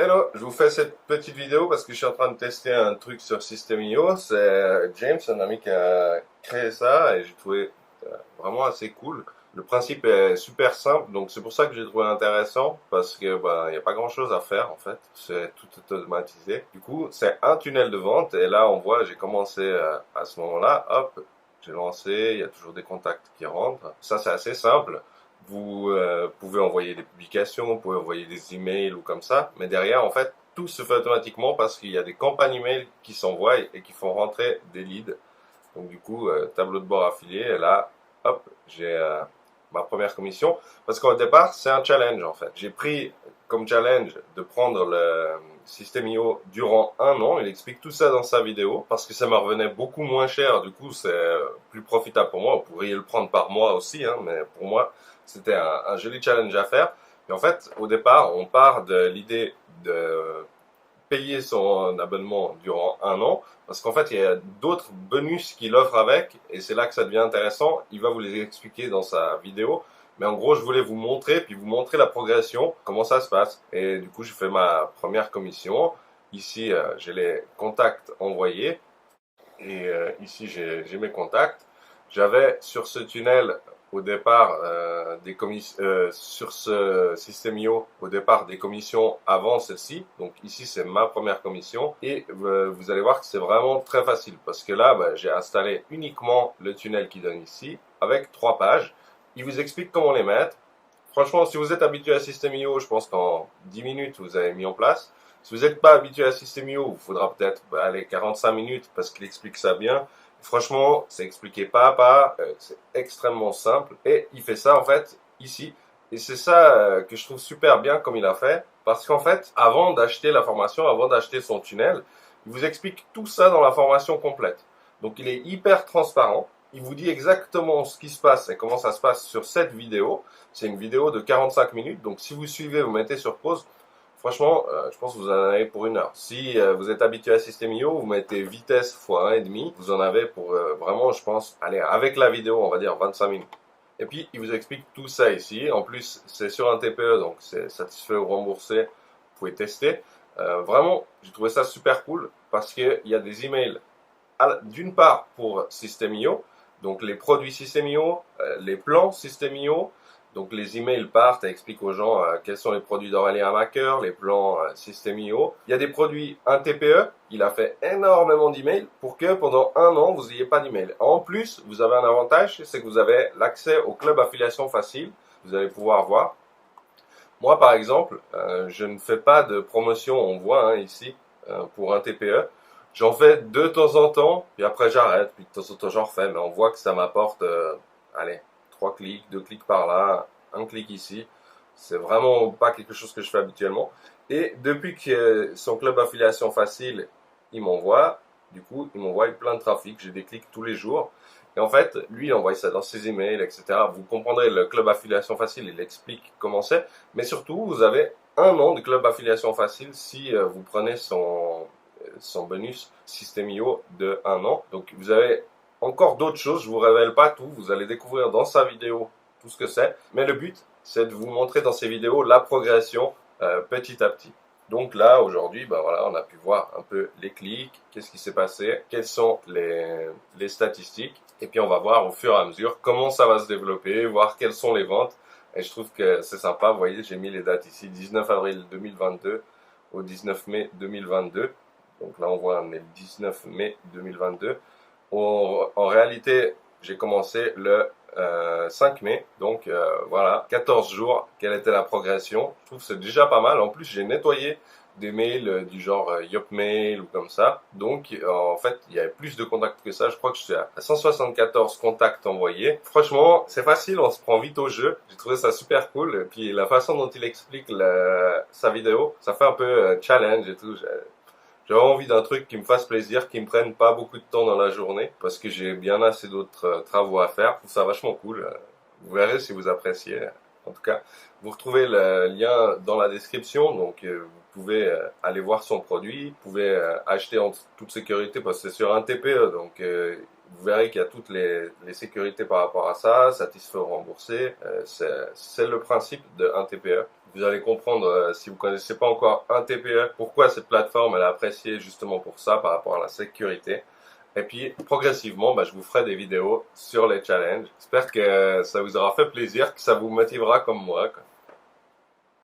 Hello, je vous fais cette petite vidéo parce que je suis en train de tester un truc sur System.io. C'est James, un ami qui a créé ça et j'ai trouvé vraiment assez cool. Le principe est super simple, donc c'est pour ça que j'ai trouvé intéressant parce que il n'y a pas grand-chose à faire en fait. C'est tout automatisé. Du coup, c'est un tunnel de vente et là on voit, j'ai commencé à ce moment-là, hop, j'ai lancé, il y a toujours des contacts qui rentrent. Ça c'est assez simple. Vous pouvez envoyer des publications, vous pouvez envoyer des emails ou comme ça, mais derrière, en fait, tout se fait automatiquement parce qu'il y a des campagnes email qui s'envoient et qui font rentrer des leads. Donc du coup, tableau de bord affilié, et là, hop, j'ai ma première commission. Parce qu'au départ, c'est un challenge en fait. J'ai pris comme challenge de prendre le System.io durant un an. Il explique tout ça dans sa vidéo parce que ça me revenait beaucoup moins cher. Du coup, c'est plus profitable pour moi. Vous pourriez le prendre par mois aussi, hein, mais pour moi, c'était un joli challenge à faire. Et en fait, au départ, on part de l'idée de payer son abonnement durant un an, parce qu'en fait, il y a d'autres bonus qu'il offre avec, et c'est là que ça devient intéressant. Il va vous les expliquer dans sa vidéo. Mais en gros, je voulais vous montrer, puis vous montrer la progression, comment ça se passe. Et du coup, j'ai fait ma première commission. Ici, j'ai les contacts envoyés. Et ici, j'ai mes contacts. J'avais sur ce tunnel au départ des commissions sur ce System.io au départ des commissions avant celle-ci. Donc ici c'est ma première commission et vous allez voir que c'est vraiment très facile parce que là j'ai installé uniquement le tunnel qui donne ici avec 3 pages. Il vous explique comment les mettre. Franchement, si vous êtes habitué à System.io, je pense qu'en 10 minutes vous avez mis en place. Si vous n'êtes pas habitué à System.io, il faudra peut-être aller 45 minutes parce qu'il explique ça bien. Franchement, c'est expliqué pas à pas, c'est extrêmement simple et il fait ça en fait ici. Et c'est ça que je trouve super bien comme il a fait parce qu'en fait, avant d'acheter la formation, avant d'acheter son tunnel, il vous explique tout ça dans la formation complète. Donc il est hyper transparent, il vous dit exactement ce qui se passe et comment ça se passe sur cette vidéo. C'est une vidéo de 45 minutes, donc si vous suivez, vous mettez sur pause. Franchement, je pense que vous en avez pour 1 heure. Si vous êtes habitué à System.io, vous mettez vitesse fois 1,5, vous en avez pour vraiment, je pense, allez, avec la vidéo, on va dire 25 minutes. Et puis, il vous explique tout ça ici. En plus, c'est sur un TPE, donc c'est satisfait ou remboursé. Vous pouvez tester. Vraiment, j'ai trouvé ça super cool parce qu'il y a des emails d'une part pour System.io, donc les produits System.io, les plans System.io. Donc les emails partent et expliquent aux gens quels sont les produits d'Aurélien Amaker, les plans System.io. Il y a des produits, un TPE, il a fait énormément d'emails pour que pendant un an, vous n'ayez pas d'emails. En plus, vous avez un avantage, c'est que vous avez l'accès au club affiliation facile. Vous allez pouvoir voir. Moi, par exemple, je ne fais pas de promotion, on voit ici, pour un TPE. J'en fais de temps en temps, puis après j'arrête, puis de temps en temps j'en refais, mais on voit que ça m'apporte, allez, 3 clics, 2 clics par là, un clic ici. C'est vraiment pas quelque chose que je fais habituellement. Et depuis que son club affiliation facile, il m'envoie, du coup, il m'envoie plein de trafic, j'ai des clics tous les jours. Et en fait, lui, il envoie ça dans ses emails, etc. Vous comprendrez, le club affiliation facile, il explique comment c'est. Mais surtout, vous avez un an de club affiliation facile si vous prenez son bonus System.io de 1 an. Donc vous avez encore d'autres choses, je vous révèle pas tout, vous allez découvrir dans sa vidéo tout ce que c'est. Mais le but, c'est de vous montrer dans ces vidéos la progression petit à petit. Donc là, aujourd'hui, voilà, on a pu voir un peu les clics, qu'est-ce qui s'est passé, quelles sont les statistiques. Et puis on va voir au fur et à mesure comment ça va se développer, voir quelles sont les ventes. Et je trouve que c'est sympa, vous voyez, j'ai mis les dates ici, 19 avril 2022 au 19 mai 2022. Donc là, on voit, on est le 19 mai 2022. En réalité, j'ai commencé le 5 mai. Donc voilà, 14 jours, quelle était la progression. Je trouve que c'est déjà pas mal. En plus, j'ai nettoyé des mails du genre Yopmail ou comme ça. Donc en fait, il y avait plus de contacts que ça. Je crois que je suis à 174 contacts envoyés. Franchement, c'est facile, on se prend vite au jeu. J'ai trouvé ça super cool. Et puis la façon dont il explique sa vidéo, ça fait un peu challenge et tout. J'avais envie d'un truc qui me fasse plaisir, qui me prenne pas beaucoup de temps dans la journée, parce que j'ai bien assez d'autres travaux à faire. Je trouve ça vachement cool. Vous verrez si vous appréciez. En tout cas, vous retrouvez le lien dans la description, donc vous pouvez aller voir son produit, vous pouvez acheter en toute sécurité, parce que c'est sur un TPE, donc vous verrez qu'il y a toutes les sécurités par rapport à ça, satisfait ou remboursé. C'est le principe d'un TPE. Vous allez comprendre, si vous connaissez pas encore un TPE, pourquoi cette plateforme elle est appréciée justement pour ça, par rapport à la sécurité. Et puis, progressivement, je vous ferai des vidéos sur les challenges. J'espère que ça vous aura fait plaisir, que ça vous motivera comme moi, quoi.